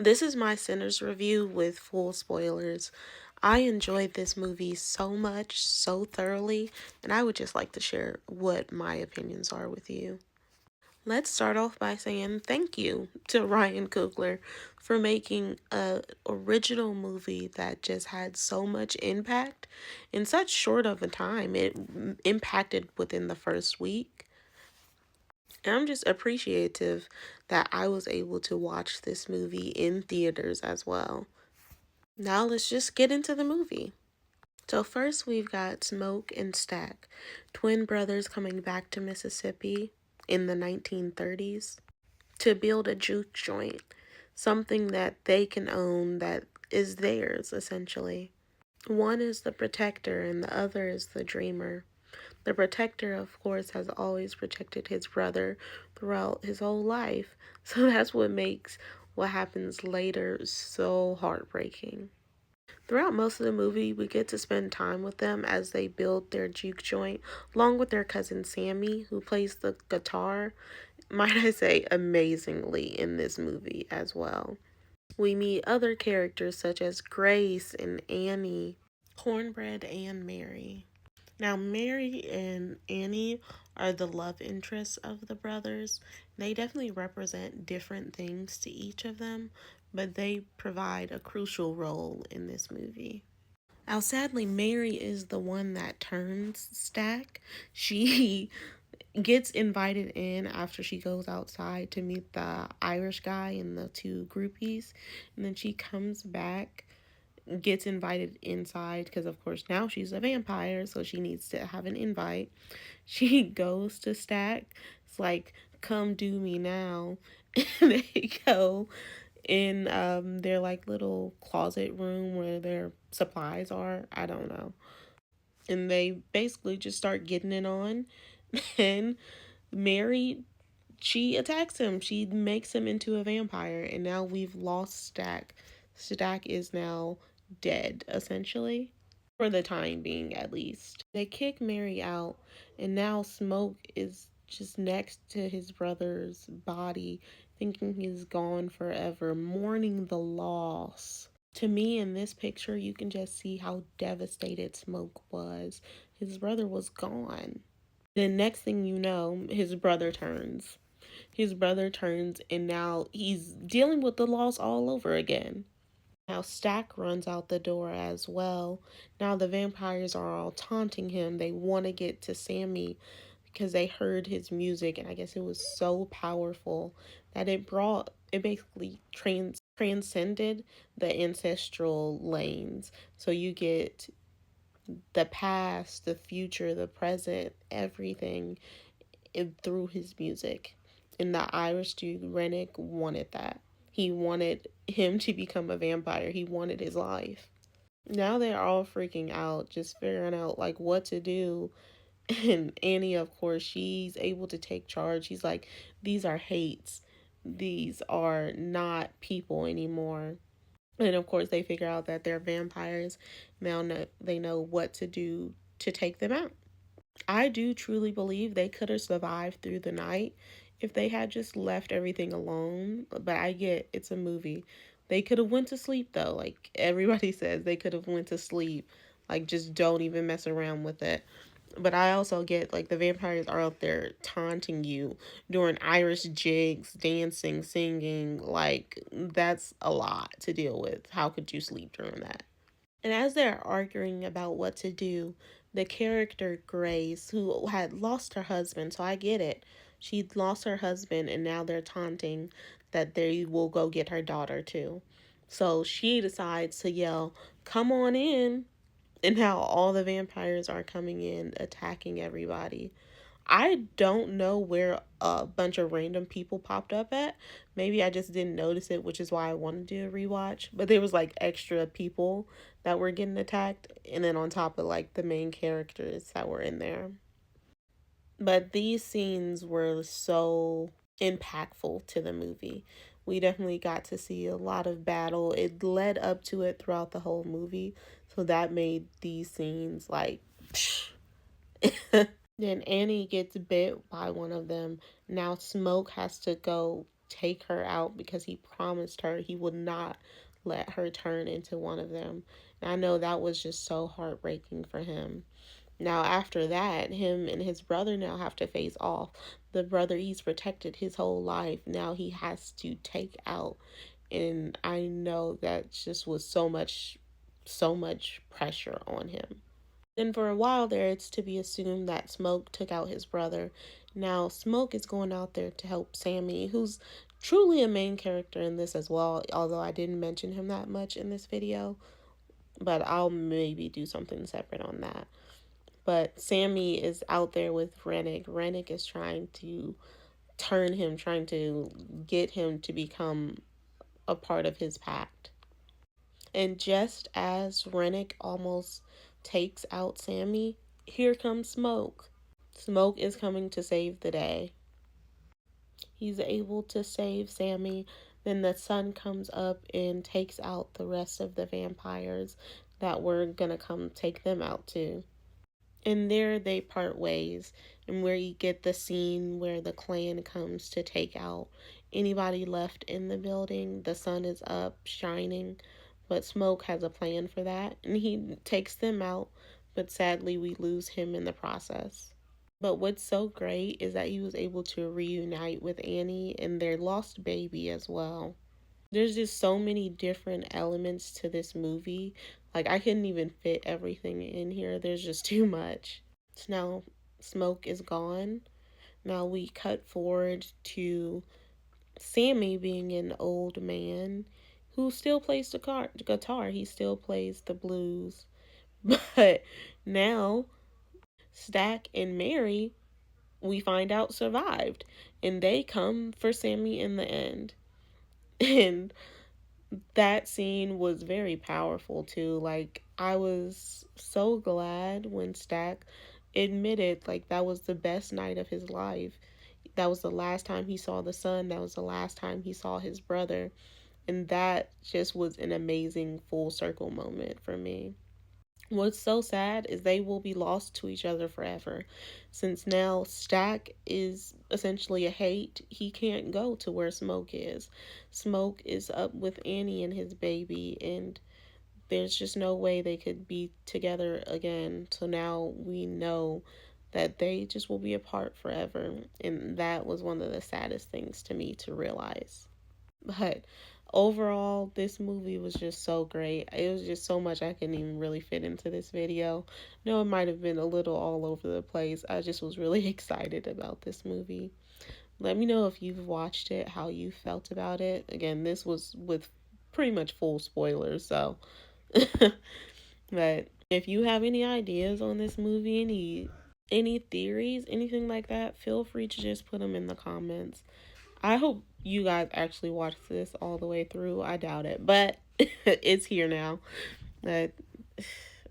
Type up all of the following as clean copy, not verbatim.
This is my Sinners review with full spoilers. I enjoyed this movie so much, so thoroughly, and I would just like to share what my opinions are with you. Let's start off by saying thank you to Ryan Coogler for making a original movie that just had so much impact in such short of a time. It impacted within the first week. And I'm just appreciative that I was able to watch this movie in theaters as well. Now let's just get into the movie. So first we've got Smoke and Stack, twin brothers coming back to Mississippi in the 1930s to build a juke joint, something that they can own that is theirs essentially. One is the protector and the other is the dreamer. The protector, of course, has always protected his brother throughout his whole life, so that's what makes what happens later so heartbreaking. Throughout most of the movie, we get to spend time with them as they build their juke joint, along with their cousin Sammy, who plays the guitar, might I say, amazingly in this movie as well. We meet other characters such as Grace and Annie, Cornbread, and Mary. Now, Mary and Annie are the love interests of the brothers. They definitely represent different things to each of them, but they provide a crucial role in this movie. Now, sadly, Mary is the one that turns Stack. She gets invited in after she goes outside to meet the Irish guy and the two groupies, and then she comes back, gets invited inside because of course now she's a vampire, so she needs to have an invite. She goes to Stack. It's like, come do me now. And they go in their like little closet room where their supplies are. I don't know. And they basically just start getting it on. And Mary, she attacks him. She makes him into a vampire, and now we've lost Stack. Stack is now dead, essentially, for the time being at least. They kick Mary out, and now Smoke is just next to his brother's body, thinking he's gone forever, mourning the loss. To me, in this picture, you can just see how devastated Smoke was. His brother was gone. The next thing you know, his brother turns. His brother turns, and now he's dealing with the loss all over again. Now Stack runs out the door as well. Now the vampires are all taunting him. They want to get to Sammy because they heard his music, and I guess it was so powerful that it basically transcended the ancestral lanes. So you get the past, the future, the present, everything through his music. And the Irish dude, Rennick, wanted that. He wanted him to become a vampire. He wanted his life. Now they're all freaking out, just figuring out like what to do. And Annie, of course, she's able to take charge. She's like, these are hates. These are not people anymore. And of course, they figure out that they're vampires. Now they know what to do to take them out. I do truly believe they could have survived through the night if they had just left everything alone. But I get it's a movie. They could have went to sleep though. Like everybody says, they could have went to sleep. Like just don't even mess around with it. But I also get like the vampires are out there taunting you, doing Irish jigs, dancing, singing. Like that's a lot to deal with. How could you sleep during that? And as they're arguing about what to do, the character Grace, who had lost her husband, so I get it. She'd lost her husband, and now they're taunting that they will go get her daughter too. So she decides to yell, "Come on in!" And how all the vampires are coming in, attacking everybody. I don't know where a bunch of random people popped up at. Maybe I just didn't notice it, which is why I wanted to do a rewatch. But there was like extra people that were getting attacked, and then on top of like the main characters that were in there. But these scenes were so impactful to the movie. We definitely got to see a lot of battle. It led up to it throughout the whole movie. So that made these scenes like then Annie gets bit by one of them. Now Smoke has to go take her out because he promised her he would not let her turn into one of them. And I know that was just so heartbreaking for him. Now, after that, him and his brother now have to face off. The brother he's protected his whole life, now he has to take out. And I know that just was so much pressure on him. And for a while there, it's to be assumed that Smoke took out his brother. Now, Smoke is going out there to help Sammy, who's truly a main character in this as well, although I didn't mention him that much in this video. But I'll maybe do something separate on that. But Sammy is out there with Rennick. Rennick is trying to turn him, trying to get him to become a part of his pact. And just as Rennick almost takes out Sammy, here comes Smoke. Smoke is coming to save the day. He's able to save Sammy. Then the sun comes up and takes out the rest of the vampires that were gonna come take them out too. And there they part ways, and where you get the scene where the clan comes to take out anybody left in the building. The sun is up, shining, but Smoke has a plan for that, and he takes them out, but sadly we lose him in the process. But what's so great is that he was able to reunite with Annie and their lost baby as well. There's just so many different elements to this movie. Like, I couldn't even fit everything in here. There's just too much. So now Smoke is gone. Now we cut forward to Sammy being an old man who still plays the guitar. He still plays the blues. But now Stack and Mary, we find out, survived. And they come for Sammy in the end. And that scene was very powerful too. Like, I was so glad when Stack admitted like that was the best night of his life. That was the last time he saw the sun. That was the last time he saw his brother. And that just was an amazing full circle moment for me. What's so sad is they will be lost to each other forever. Since now Stack is essentially a hate, he can't go to where Smoke is. Smoke is up with Annie and his baby, and there's just no way they could be together again. So now we know that they just will be apart forever. And that was one of the saddest things to me to realize. But overall, this movie was just so great. It was just so much I couldn't even really fit into this video. No, it might have been a little all over the place. I just was really excited about this movie. Let me know if you've watched it, how you felt about it. Again, this was with pretty much full spoilers, so. But if you have any ideas on this movie, any theories, anything like that, feel free to just put them in the comments. I hope you guys actually watched this all the way through. I doubt it, but it's here now. But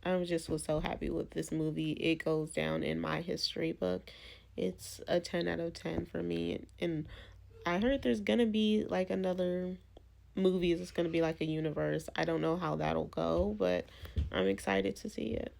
I just was so happy with this movie. It goes down in my history book. It's a 10 out of 10 for me. And I heard there's gonna be like another movie. It's gonna be like a universe. I don't know how that'll go, but I'm excited to see it.